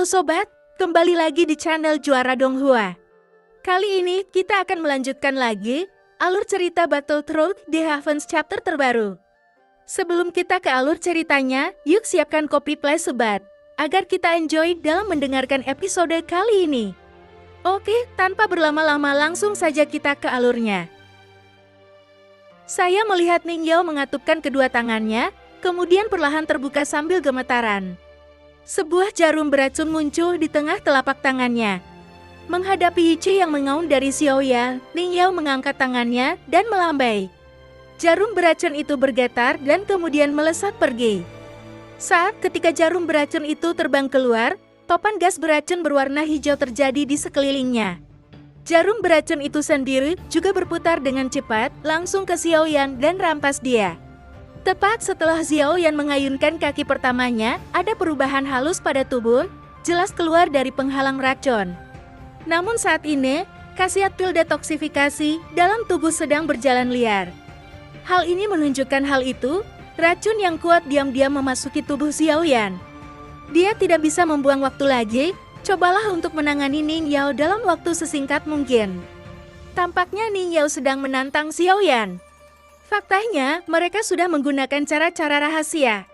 sobat, kembali lagi di channel Juara Donghua. Kali ini kita akan melanjutkan lagi alur cerita Battletoads The Heavens chapter terbaru. Sebelum kita ke alur ceritanya, yuk siapkan kopi play sobat, agar kita enjoy dalam mendengarkan episode kali ini. Oke, tanpa berlama-lama langsung saja kita ke alurnya. Saya melihat Ning Yao mengatupkan kedua tangannya, kemudian perlahan terbuka sambil gemetaran. Sebuah jarum beracun muncul di tengah telapak tangannya. Menghadapi Yichi yang mengaum dari Xiaoya, Ning Yao mengangkat tangannya dan melambai. Jarum beracun itu bergetar dan kemudian melesat pergi. Saat ketika jarum beracun itu terbang keluar, topan gas beracun berwarna hijau terjadi di sekelilingnya. Jarum beracun itu sendiri juga berputar dengan cepat langsung ke Xiaoyan dan rampas dia. Tepat setelah Xiaoyan mengayunkan kaki pertamanya, ada perubahan halus pada tubuh, jelas keluar dari penghalang racun. Namun saat ini, khasiat pil detoksifikasi dalam tubuh sedang berjalan liar. Hal ini menunjukkan hal itu, racun yang kuat diam-diam memasuki tubuh Xiaoyan. Dia tidak bisa membuang waktu lagi, cobalah untuk menangani Ning Yao dalam waktu sesingkat mungkin. Tampaknya Ning Yao sedang menantang Xiaoyan. Faktanya, mereka sudah menggunakan cara-cara rahasia.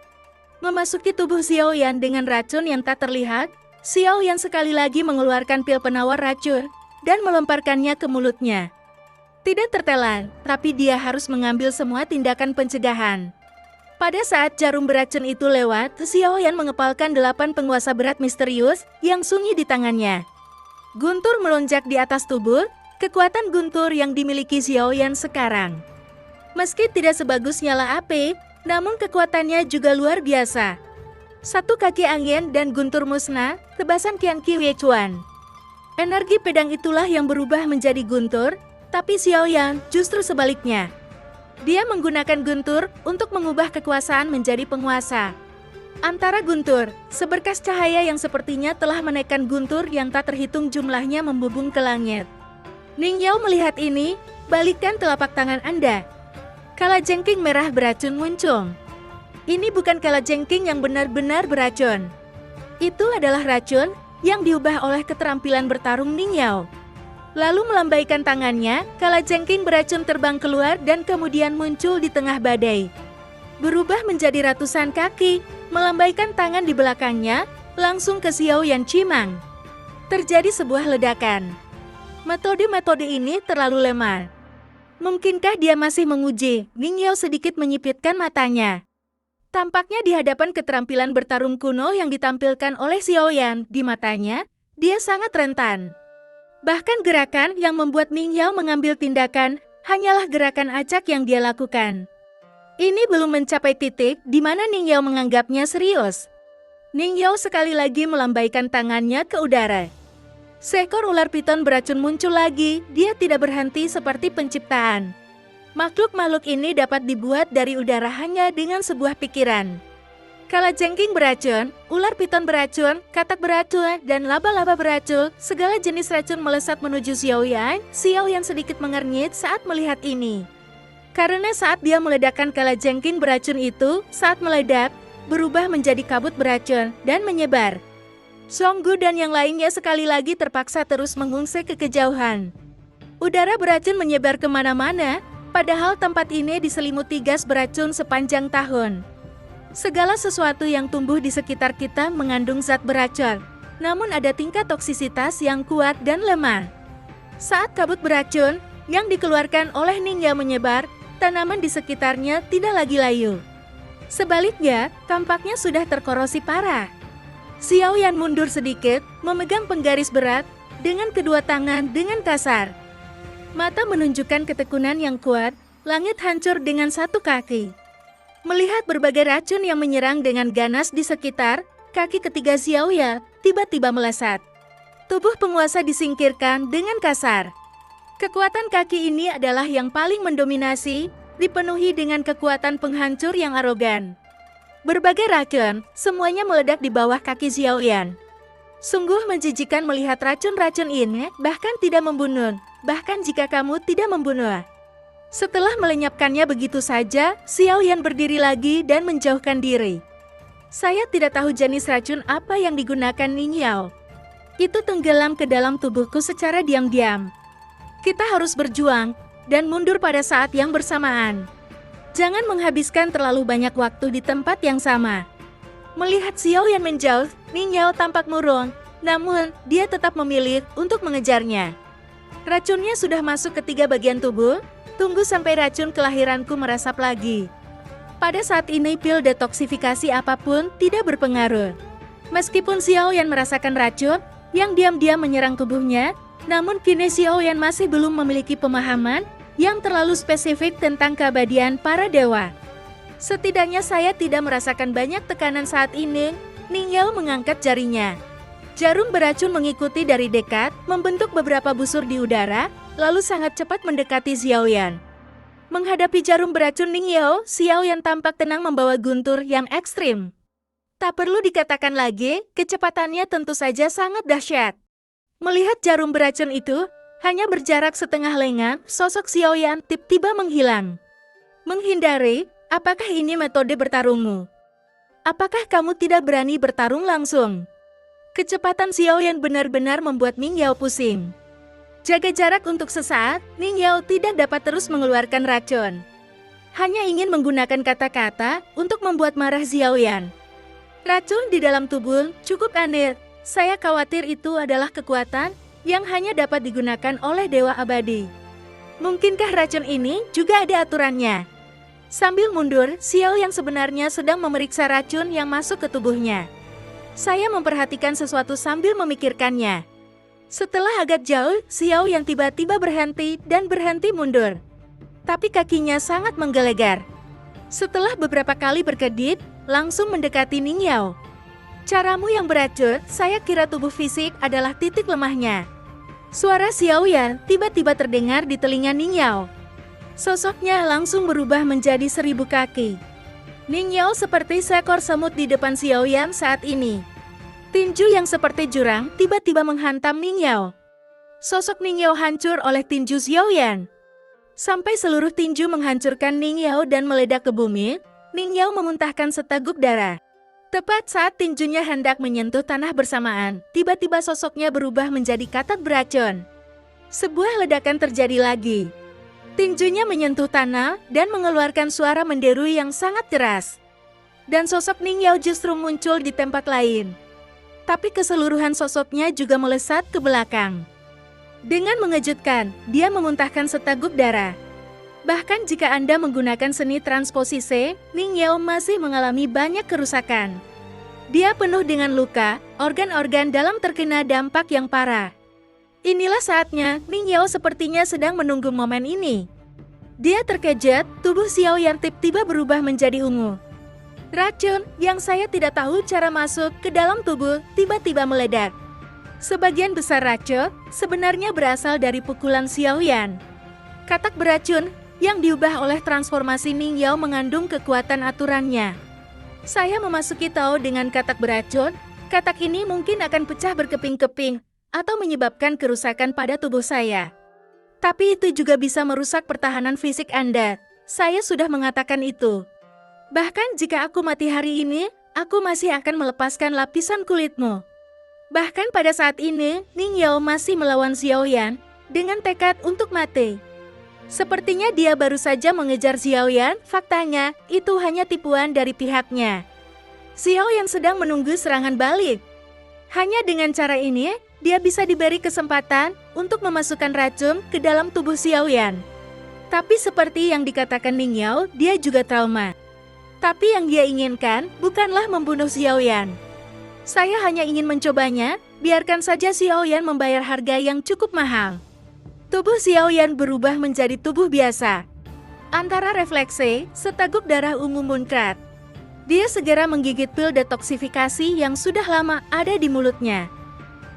Memasuki tubuh Xiaoyan dengan racun yang tak terlihat, Xiaoyan sekali lagi mengeluarkan pil penawar racun dan melemparkannya ke mulutnya. Tidak tertelan, tapi dia harus mengambil semua tindakan pencegahan. Pada saat jarum beracun itu lewat, Xiaoyan mengepalkan 8 penguasa berat misterius yang sunyi di tangannya. Guntur melonjak di atas tubuh, kekuatan guntur yang dimiliki Xiaoyan sekarang. Meski tidak sebagus nyala api, namun kekuatannya juga luar biasa. Satu kaki angin dan guntur musnah, tebasan Qianqi Weichuan. Energi pedang itulah yang berubah menjadi guntur, tapi Xiaoyan justru sebaliknya. Dia menggunakan guntur untuk mengubah kekuasaan menjadi penguasa. Antara guntur, seberkas cahaya yang sepertinya telah menekan guntur yang tak terhitung jumlahnya membubung ke langit. Ning Yao melihat ini, balikkan telapak tangan Anda. Kalajengking merah beracun muncul. Ini bukan kalajengking yang benar-benar beracun. Itu adalah racun yang diubah oleh keterampilan bertarung Ning Yao. Lalu melambaikan tangannya, kalajengking beracun terbang keluar dan kemudian muncul di tengah badai. Berubah menjadi ratusan kaki, melambaikan tangan di belakangnya, langsung ke Xiaoyan Cimang. Terjadi sebuah ledakan. Metode-metode ini terlalu lemah. Mungkinkah dia masih menguji? Ning Yao sedikit menyipitkan matanya. Tampaknya di hadapan keterampilan bertarung kuno yang ditampilkan oleh Xiaoyan di matanya, dia sangat rentan. Bahkan gerakan yang membuat Ning Yao mengambil tindakan hanyalah gerakan acak yang dia lakukan. Ini belum mencapai titik di mana Ning Yao menganggapnya serius. Ning Yao sekali lagi melambaikan tangannya ke udara. Seekor ular piton beracun muncul lagi, dia tidak berhenti seperti penciptaan. Makhluk-makhluk ini dapat dibuat dari udara hanya dengan sebuah pikiran. Kalajengking beracun, ular piton beracun, katak beracun, dan laba-laba beracun, segala jenis racun melesat menuju Xiaoyan. Xiaoyan sedikit mengernyit saat melihat ini. Karena saat dia meledakkan kalajengking beracun itu, saat meledak, berubah menjadi kabut beracun dan menyebar. Songgu dan yang lainnya sekali lagi terpaksa terus mengungsi ke kejauhan. Udara beracun menyebar kemana-mana, padahal tempat ini diselimuti gas beracun sepanjang tahun. Segala sesuatu yang tumbuh di sekitar kita mengandung zat beracun, namun ada tingkat toksisitas yang kuat dan lemah. Saat kabut beracun yang dikeluarkan oleh Ning Yao menyebar, tanaman di sekitarnya tidak lagi layu. Sebaliknya, tampaknya sudah terkorosi parah. Xiaoyan mundur sedikit, memegang penggaris berat dengan kedua tangan dengan kasar. Mata menunjukkan ketekunan yang kuat, langit hancur dengan satu kaki. Melihat berbagai racun yang menyerang dengan ganas di sekitar, kaki ketiga Xiaoyan tiba-tiba melesat. Tubuh penguasa disingkirkan dengan kasar. Kekuatan kaki ini adalah yang paling mendominasi, dipenuhi dengan kekuatan penghancur yang arogan. Berbagai racun, semuanya meledak di bawah kaki Xiaoyan. Sungguh menjijikan melihat racun-racun ini, bahkan tidak membunuh, bahkan jika kamu tidak membunuh. Setelah melenyapkannya begitu saja, Xiaoyan berdiri lagi dan menjauhkan diri. Saya tidak tahu jenis racun apa yang digunakan Ning Yao. Itu tenggelam ke dalam tubuhku secara diam-diam. Kita harus berjuang dan mundur pada saat yang bersamaan. Jangan menghabiskan terlalu banyak waktu di tempat yang sama. Melihat Xiao Yan menjauh, Ning Yao tampak murung, namun dia tetap memilih untuk mengejarnya. Racunnya sudah masuk ke 3 bagian tubuh, tunggu sampai racun kelahiranku meresap lagi. Pada saat ini pil detoksifikasi apapun tidak berpengaruh. Meskipun Xiao Yan merasakan racun yang diam-diam menyerang tubuhnya, namun kini Xiao Yan masih belum memiliki pemahaman yang terlalu spesifik tentang keabadian para dewa. Setidaknya saya tidak merasakan banyak tekanan saat ini. Ning Yao mengangkat jarinya. Jarum beracun mengikuti dari dekat, membentuk beberapa busur di udara, lalu sangat cepat mendekati Xiao Yan. Menghadapi jarum beracun Ning Yao, Xiao Yan tampak tenang membawa guntur yang ekstrim. Tak perlu dikatakan lagi, kecepatannya tentu saja sangat dahsyat. Melihat jarum beracun itu, hanya berjarak setengah lengan, sosok Xiao Yan tiba-tiba menghilang. Menghindari, apakah ini metode bertarungmu? Apakah kamu tidak berani bertarung langsung? Kecepatan Xiao Yan benar-benar membuat Ning Yao pusing. Jaga jarak untuk sesaat, Ning Yao tidak dapat terus mengeluarkan racun. Hanya ingin menggunakan kata-kata untuk membuat marah Xiao Yan. Racun di dalam tubuh cukup aneh. Saya khawatir itu adalah kekuatan yang hanya dapat digunakan oleh Dewa Abadi. Mungkinkah racun ini juga ada aturannya? Sambil mundur, Xiao yang sebenarnya sedang memeriksa racun yang masuk ke tubuhnya. Saya memperhatikan sesuatu sambil memikirkannya. Setelah agak jauh, Xiao yang tiba-tiba berhenti dan berhenti mundur. Tapi kakinya sangat menggelegar. Setelah beberapa kali berkedip, langsung mendekati Ning Yao. Caramu yang beracun, saya kira tubuh fisik adalah titik lemahnya. Suara Xiao Yan tiba-tiba terdengar di telinga Ning Yao. Sosoknya langsung berubah menjadi 1000 kaki. Ning Yao seperti seekor semut di depan Xiao Yan saat ini. Tinju yang seperti jurang tiba-tiba menghantam Ning Yao. Sosok Ning Yao hancur oleh tinju Xiao Yan. Sampai seluruh tinju menghancurkan Ning Yao dan meledak ke bumi, Ning Yao memuntahkan seteguk darah. Tepat saat tinjunya hendak menyentuh tanah bersamaan, tiba-tiba sosoknya berubah menjadi katak beracun. Sebuah ledakan terjadi lagi. Tinjunya menyentuh tanah dan mengeluarkan suara menderu yang sangat keras. Dan sosok Ning Yao justru muncul di tempat lain. Tapi keseluruhan sosoknya juga melesat ke belakang. Dengan mengejutkan, dia memuntahkan seteguk darah. Bahkan jika Anda menggunakan seni transposisi, Ning Yao masih mengalami banyak kerusakan. Dia penuh dengan luka, organ-organ dalam terkena dampak yang parah. Inilah saatnya, Ning Yao sepertinya sedang menunggu momen ini. Dia terkejut, tubuh Xiao Yan tiba-tiba berubah menjadi ungu. Racun yang saya tidak tahu cara masuk ke dalam tubuh tiba-tiba meledak. Sebagian besar racun sebenarnya berasal dari pukulan Xiao Yan. Katak beracun yang diubah oleh transformasi Ning Yao mengandung kekuatan aturannya. Saya memasuki Tao dengan katak beracun, katak ini mungkin akan pecah berkeping-keping atau menyebabkan kerusakan pada tubuh saya. Tapi itu juga bisa merusak pertahanan fisik Anda. Saya sudah mengatakan itu. Bahkan jika aku mati hari ini, aku masih akan melepaskan lapisan kulitmu. Bahkan pada saat ini, Ning Yao masih melawan Xiao Yan dengan tekad untuk mati. Sepertinya dia baru saja mengejar Xiao Yan, faktanya itu hanya tipuan dari pihaknya. Xiao Yan sedang menunggu serangan balik. Hanya dengan cara ini, dia bisa diberi kesempatan untuk memasukkan racun ke dalam tubuh Xiao Yan. Tapi seperti yang dikatakan Ning Yao, dia juga trauma. Tapi yang dia inginkan bukanlah membunuh Xiao Yan. Saya hanya ingin mencobanya, biarkan saja Xiao Yan membayar harga yang cukup mahal. Tubuh Xiao Yan berubah menjadi tubuh biasa. Antara refleksi, seteguk darah ungu muncrat. Dia segera menggigit pil detoksifikasi yang sudah lama ada di mulutnya.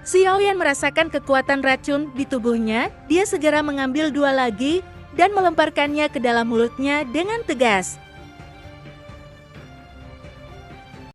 Xiao Yan merasakan kekuatan racun di tubuhnya, dia segera mengambil 2 lagi dan melemparkannya ke dalam mulutnya dengan tegas.